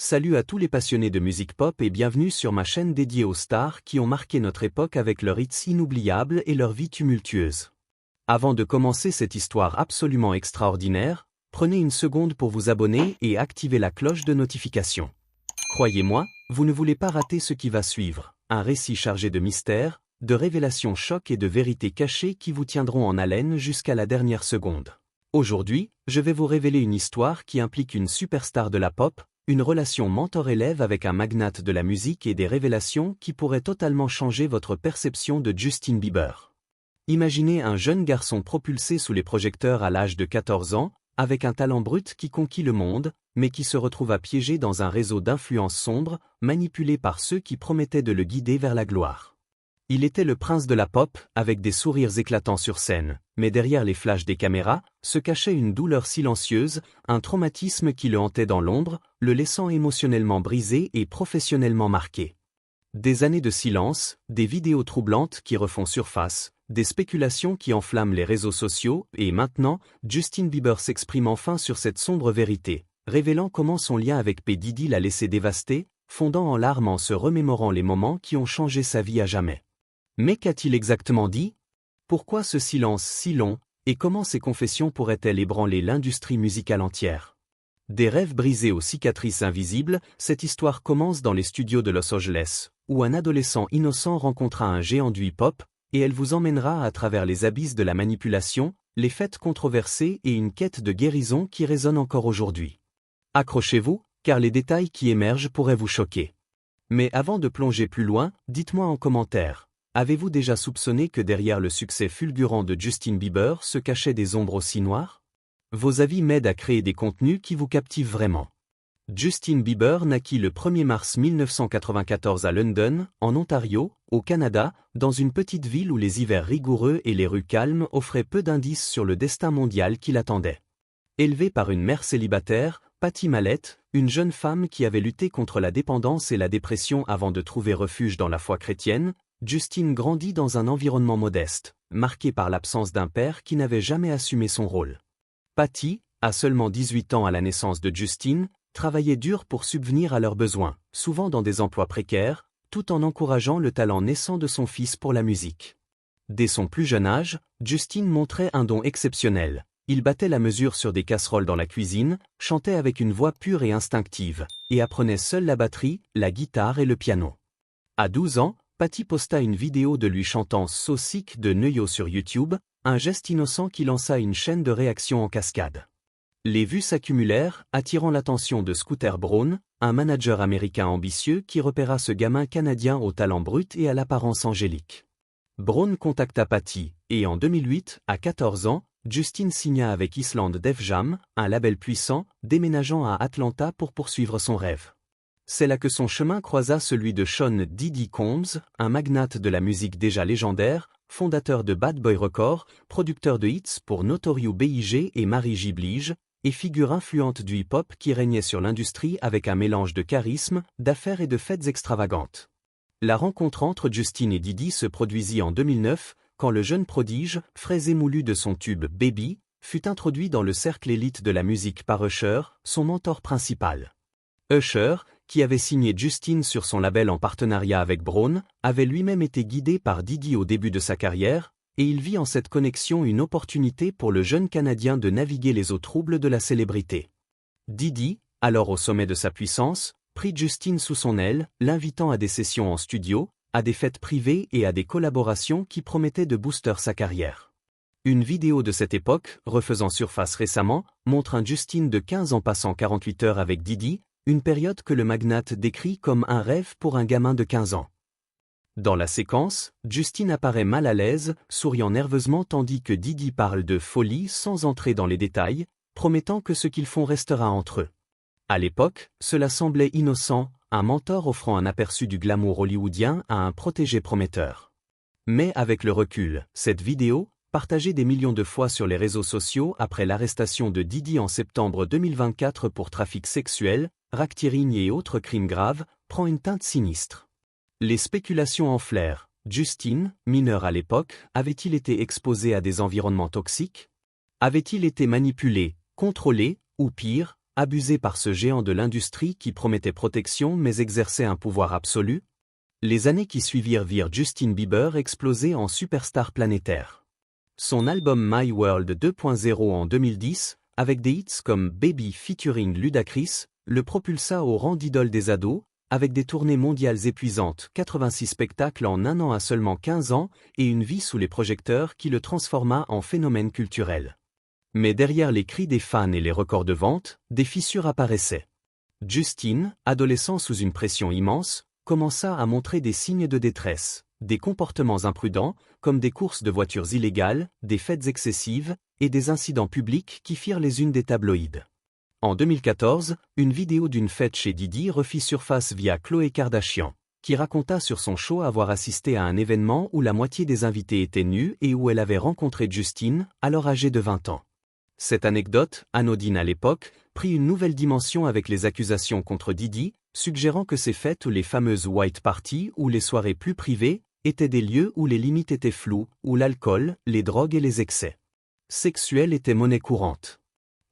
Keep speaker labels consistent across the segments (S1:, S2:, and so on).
S1: Salut à tous les passionnés de musique pop et bienvenue sur ma chaîne dédiée aux stars qui ont marqué notre époque avec leurs hits inoubliables et leur vie tumultueuse. Avant de commencer cette histoire absolument extraordinaire, prenez une seconde pour vous abonner et activer la cloche de notification. Croyez-moi, vous ne voulez pas rater ce qui va suivre, un récit chargé de mystères, de révélations chocs et de vérités cachées qui vous tiendront en haleine jusqu'à la dernière seconde. Aujourd'hui, je vais vous révéler une histoire qui implique une superstar de la pop, une relation mentor-élève avec un magnate de la musique et des révélations qui pourraient totalement changer votre perception de Justin Bieber. Imaginez un jeune garçon propulsé sous les projecteurs à l'âge de 14 ans, avec un talent brut qui conquit le monde, mais qui se retrouva piégé dans un réseau d'influences sombres, manipulé par ceux qui promettaient de le guider vers la gloire. Il était le prince de la pop, avec des sourires éclatants sur scène, mais derrière les flashs des caméras, se cachait une douleur silencieuse, un traumatisme qui le hantait dans l'ombre, le laissant émotionnellement brisé et professionnellement marqué. Des années de silence, des vidéos troublantes qui refont surface, des spéculations qui enflamment les réseaux sociaux, et maintenant, Justin Bieber s'exprime enfin sur cette sombre vérité, révélant comment son lien avec P. Diddy l'a laissé dévasté, fondant en larmes en se remémorant les moments qui ont changé sa vie à jamais. Mais qu'a-t-il exactement dit? Pourquoi ce silence si long, et comment ces confessions pourraient-elles ébranler l'industrie musicale entière? Des rêves brisés aux cicatrices invisibles, cette histoire commence dans les studios de Los Angeles, où un adolescent innocent rencontra un géant du hip-hop, et elle vous emmènera à travers les abysses de la manipulation, les faits controversés et une quête de guérison qui résonne encore aujourd'hui. Accrochez-vous, car les détails qui émergent pourraient vous choquer. Mais avant de plonger plus loin, dites-moi en commentaire. Avez-vous déjà soupçonné que derrière le succès fulgurant de Justin Bieber se cachaient des ombres aussi noires? Vos avis m'aident à créer des contenus qui vous captivent vraiment. Justin Bieber naquit le 1er mars 1994 à London, en Ontario, au Canada, dans une petite ville où les hivers rigoureux et les rues calmes offraient peu d'indices sur le destin mondial qui l'attendait. Élevé par une mère célibataire, Patty Mallette, une jeune femme qui avait lutté contre la dépendance et la dépression avant de trouver refuge dans la foi chrétienne, Justin grandit dans un environnement modeste, marqué par l'absence d'un père qui n'avait jamais assumé son rôle. Patty, à seulement 18 ans à la naissance de Justin, travaillait dur pour subvenir à leurs besoins, souvent dans des emplois précaires, tout en encourageant le talent naissant de son fils pour la musique. Dès son plus jeune âge, Justin montrait un don exceptionnel. Il battait la mesure sur des casseroles dans la cuisine, chantait avec une voix pure et instinctive, et apprenait seul la batterie, la guitare et le piano. À 12 ans, Patty posta une vidéo de lui chantant So Sick de Neuillo sur YouTube, un geste innocent qui lança une chaîne de réactions en cascade. Les vues s'accumulèrent, attirant l'attention de Scooter Braun, un manager américain ambitieux qui repéra ce gamin canadien au talent brut et à l'apparence angélique. Braun contacta Patty, et en 2008, à 14 ans, Justin signa avec Island Def Jam, un label puissant, déménageant à Atlanta pour poursuivre son rêve. C'est là que son chemin croisa celui de Sean Diddy Combs, un magnate de la musique déjà légendaire, fondateur de Bad Boy Records, producteur de hits pour Notorious B.I.G. et Mary J. Blige, et figure influente du hip-hop qui régnait sur l'industrie avec un mélange de charisme, d'affaires et de fêtes extravagantes. La rencontre entre Justin et Diddy se produisit en 2009, quand le jeune prodige, frais émoulu de son tube Baby, fut introduit dans le cercle élite de la musique par Usher, son mentor principal. Usher, qui avait signé Justin sur son label en partenariat avec Braun, avait lui-même été guidé par Diddy au début de sa carrière, et il vit en cette connexion une opportunité pour le jeune Canadien de naviguer les eaux troubles de la célébrité. Diddy, alors au sommet de sa puissance, prit Justin sous son aile, l'invitant à des sessions en studio, à des fêtes privées et à des collaborations qui promettaient de booster sa carrière. Une vidéo de cette époque, refaisant surface récemment, montre un Justin de 15 ans passant 48 heures avec Diddy, une période que le magnate décrit comme un rêve pour un gamin de 15 ans. Dans la séquence, Justin apparaît mal à l'aise, souriant nerveusement tandis que Diddy parle de folie sans entrer dans les détails, promettant que ce qu'ils font restera entre eux. À l'époque, cela semblait innocent, un mentor offrant un aperçu du glamour hollywoodien à un protégé prometteur. Mais avec le recul, cette vidéo, partagée des millions de fois sur les réseaux sociaux après l'arrestation de Diddy en septembre 2024 pour trafic sexuel, racketeering et autres crimes graves, prend une teinte sinistre. Les spéculations enflèrent. Justin, mineur à l'époque, avait-il été exposé à des environnements toxiques? Avait-il été manipulé, contrôlé, ou pire, abusé par ce géant de l'industrie qui promettait protection mais exerçait un pouvoir absolu? Les années qui suivirent virent Justin Bieber exploser en superstar planétaire. Son album My World 2.0 en 2010, avec des hits comme Baby featuring Ludacris, le propulsa au rang d'idole des ados, avec des tournées mondiales épuisantes, 86 spectacles en un an à seulement 15 ans, et une vie sous les projecteurs qui le transforma en phénomène culturel. Mais derrière les cris des fans et les records de vente, des fissures apparaissaient. Justin, adolescent sous une pression immense, commença à montrer des signes de détresse, des comportements imprudents, comme des courses de voitures illégales, des fêtes excessives, et des incidents publics qui firent les unes des tabloïds. En 2014, une vidéo d'une fête chez Diddy refit surface via Khloé Kardashian, qui raconta sur son show avoir assisté à un événement où la moitié des invités étaient nus et où elle avait rencontré Justin, alors âgé de 20 ans. Cette anecdote, anodine à l'époque, prit une nouvelle dimension avec les accusations contre Diddy, suggérant que ces fêtes ou les fameuses white parties ou les soirées plus privées étaient des lieux où les limites étaient floues, où l'alcool, les drogues et les excès sexuels étaient monnaie courante.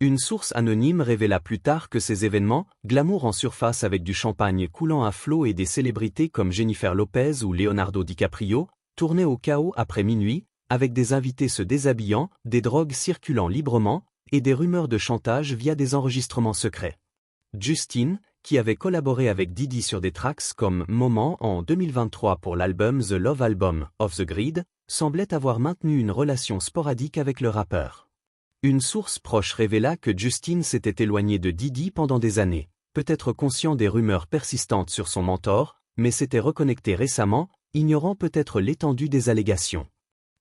S1: Une source anonyme révéla plus tard que ces événements, glamour en surface avec du champagne coulant à flot et des célébrités comme Jennifer Lopez ou Leonardo DiCaprio, tournaient au chaos après minuit, avec des invités se déshabillant, des drogues circulant librement, et des rumeurs de chantage via des enregistrements secrets. Justin, qui avait collaboré avec Diddy sur des tracks comme Moment en 2023 pour l'album The Love Album Off the Grid, semblait avoir maintenu une relation sporadique avec le rappeur. Une source proche révéla que Justin s'était éloigné de Diddy pendant des années, peut-être conscient des rumeurs persistantes sur son mentor, mais s'était reconnecté récemment, ignorant peut-être l'étendue des allégations.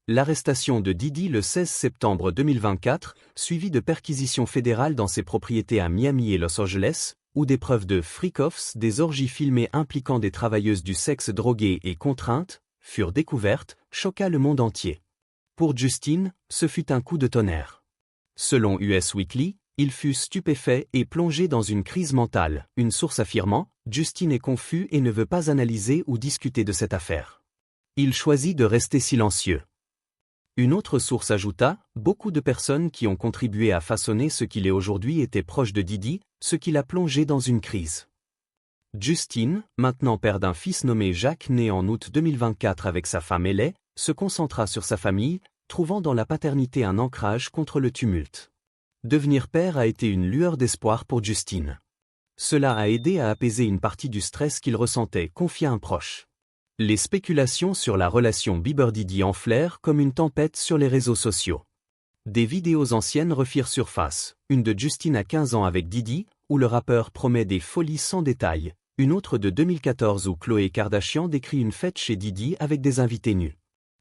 S1: L'arrestation de Diddy le 16 septembre 2024, suivie de perquisitions fédérales dans ses propriétés à Miami et Los Angeles, où des preuves de freak-offs, des orgies filmées impliquant des travailleuses du sexe droguées et contraintes, furent découvertes, choqua le monde entier. Pour Justin, ce fut un coup de tonnerre. Selon US Weekly, il fut stupéfait et plongé dans une crise mentale, une source affirmant « Justin est confus et ne veut pas analyser ou discuter de cette affaire ». Il choisit de rester silencieux. Une autre source ajouta « Beaucoup de personnes qui ont contribué à façonner ce qu'il est aujourd'hui étaient proches de Diddy, ce qui l'a plongé dans une crise ». Justin, maintenant père d'un fils nommé Jacques né en août 2024 avec sa femme Hailey, se concentra sur sa famille, trouvant dans la paternité un ancrage contre le tumulte. Devenir père a été une lueur d'espoir pour Justin. Cela a aidé à apaiser une partie du stress qu'il ressentait, confia un proche. Les spéculations sur la relation Bieber-Diddy enflèrent comme une tempête sur les réseaux sociaux. Des vidéos anciennes refirent surface, une de Justin à 15 ans avec Diddy, où le rappeur promet des folies sans détail, une autre de 2014 où Khloé Kardashian décrit une fête chez Diddy avec des invités nus.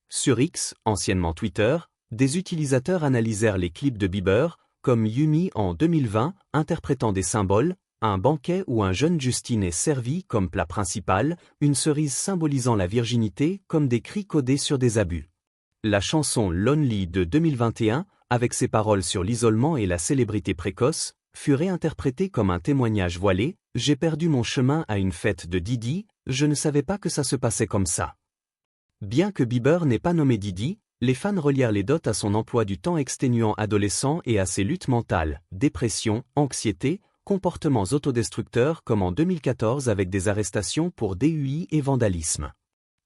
S1: Sur X, anciennement Twitter, des utilisateurs analysèrent les clips de Bieber, comme Yumi en 2020, interprétant des symboles, un banquet où un jeune Justin est servi comme plat principal, une cerise symbolisant la virginité comme des cris codés sur des abus. La chanson Lonely de 2021, avec ses paroles sur l'isolement et la célébrité précoce, fut réinterprétée comme un témoignage voilé « J'ai perdu mon chemin à une fête de Diddy, je ne savais pas que ça se passait comme ça ». Bien que Bieber n'ait pas nommé Diddy, les fans relièrent les dots à son emploi du temps exténuant adolescent et à ses luttes mentales, dépression, anxiété, comportements autodestructeurs comme en 2014 avec des arrestations pour DUI et vandalisme.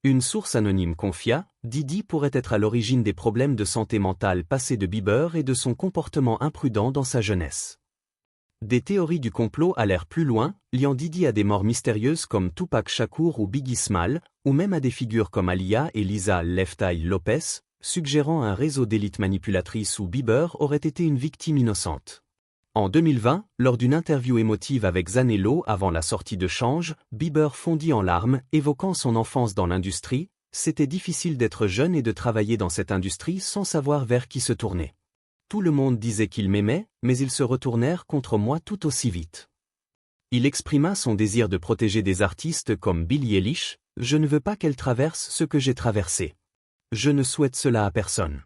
S1: Une source anonyme confia, Diddy pourrait être à l'origine des problèmes de santé mentale passés de Bieber et de son comportement imprudent dans sa jeunesse. Des théories du complot allèrent plus loin, liant Diddy à des morts mystérieuses comme Tupac Shakur ou Biggie Small, ou même à des figures comme Aaliyah et Lisa Left Eye Lopez, suggérant un réseau d'élites manipulatrices où Bieber aurait été une victime innocente. En 2020, lors d'une interview émotive avec Zanello avant la sortie de Change, Bieber fondit en larmes, évoquant son enfance dans l'industrie. C'était difficile d'être jeune et de travailler dans cette industrie sans savoir vers qui se tourner. Tout le monde disait qu'il m'aimait, mais ils se retournèrent contre moi tout aussi vite. Il exprima son désir de protéger des artistes comme Billie Eilish, « Je ne veux pas qu'elle traverse ce que j'ai traversé. Je ne souhaite cela à personne. »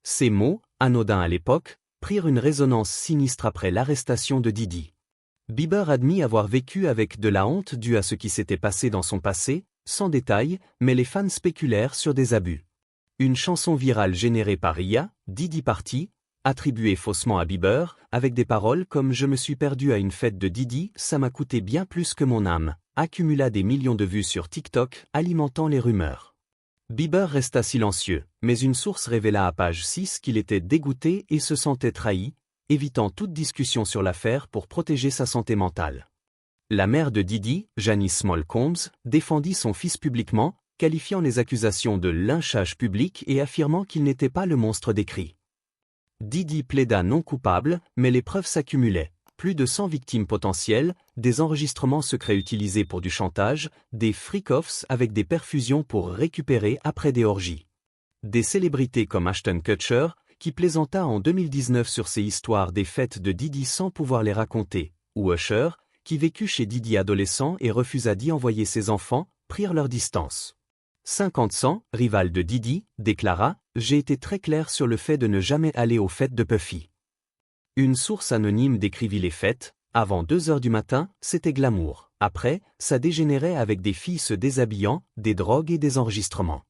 S1: Ces mots, anodins à l'époque, prirent une résonance sinistre après l'arrestation de Diddy. Bieber admit avoir vécu avec de la honte due à ce qui s'était passé dans son passé, sans détail, mais les fans spéculèrent sur des abus. Une chanson virale générée par Ria, Diddy Party, attribué faussement à Bieber, avec des paroles comme « Je me suis perdu à une fête de Didi, ça m'a coûté bien plus que mon âme », accumula des millions de vues sur TikTok, alimentant les rumeurs. Bieber resta silencieux, mais une source révéla à page 6 qu'il était dégoûté et se sentait trahi, évitant toute discussion sur l'affaire pour protéger sa santé mentale. La mère de Didi, Janice Small Combs, défendit son fils publiquement, qualifiant les accusations de lynchage public et affirmant qu'il n'était pas le monstre décrit. Didi plaida non coupable, mais les preuves s'accumulaient. Plus de 100 victimes potentielles, des enregistrements secrets utilisés pour du chantage, des freak-offs avec des perfusions pour récupérer après des orgies. Des célébrités comme Ashton Kutcher, qui plaisanta en 2019 sur ces histoires des fêtes de Didi sans pouvoir les raconter, ou Usher, qui vécut chez Didi adolescent et refusa d'y envoyer ses enfants, prirent leur distance. 50 Cent, rival de Didi, déclara « J'ai été très clair sur le fait de ne jamais aller aux fêtes de Puffy. » Une source anonyme décrivit les fêtes. Avant 2 heures du matin, c'était glamour. Après, ça dégénérait avec des filles se déshabillant, des drogues et des enregistrements.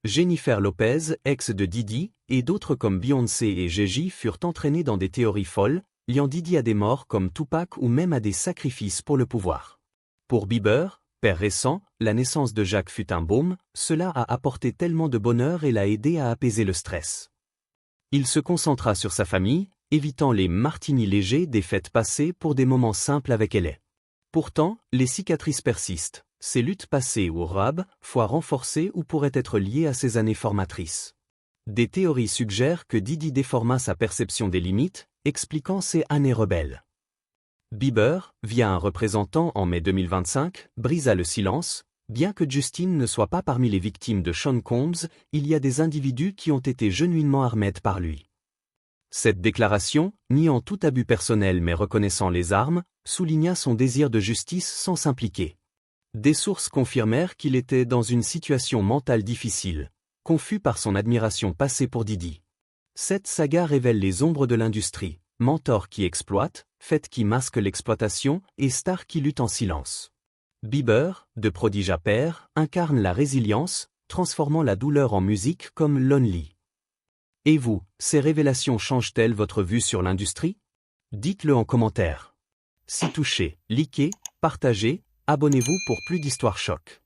S1: Jennifer Lopez, ex de Didi, et d'autres comme Beyoncé et Gigi furent entraînés dans des théories folles, liant Didi à des morts comme Tupac ou même à des sacrifices pour le pouvoir. Pour Bieber, père récent, la naissance de Jacques fut un baume, cela a apporté tellement de bonheur et l'a aidé à apaiser le stress. Il se concentra sur sa famille, évitant les martinis légers des fêtes passées pour des moments simples avec elle. Pourtant, les cicatrices persistent. Ces luttes passées ou rab, fois renforcées ou pourraient être liées à ces années formatrices. Des théories suggèrent que Didi déforma sa perception des limites, expliquant ces années rebelles. Bieber, via un représentant en mai 2025, brisa le silence. Bien que Justin ne soit pas parmi les victimes de Sean Combs, il y a des individus qui ont été genuinement armés par lui. Cette déclaration, niant tout abus personnel mais reconnaissant les armes, souligna son désir de justice sans s'impliquer. Des sources confirmèrent qu'il était dans une situation mentale difficile, confus par son admiration passée pour Didi. Cette saga révèle les ombres de l'industrie, mentor qui exploite, fête qui masque l'exploitation et star qui lutte en silence. Bieber, de prodige à père, incarne la résilience, transformant la douleur en musique comme Lonely. Et vous, ces révélations changent-elles votre vue sur l'industrie? Dites-le en commentaire. Si touché, likez, partagez, abonnez-vous pour plus d'histoires choc.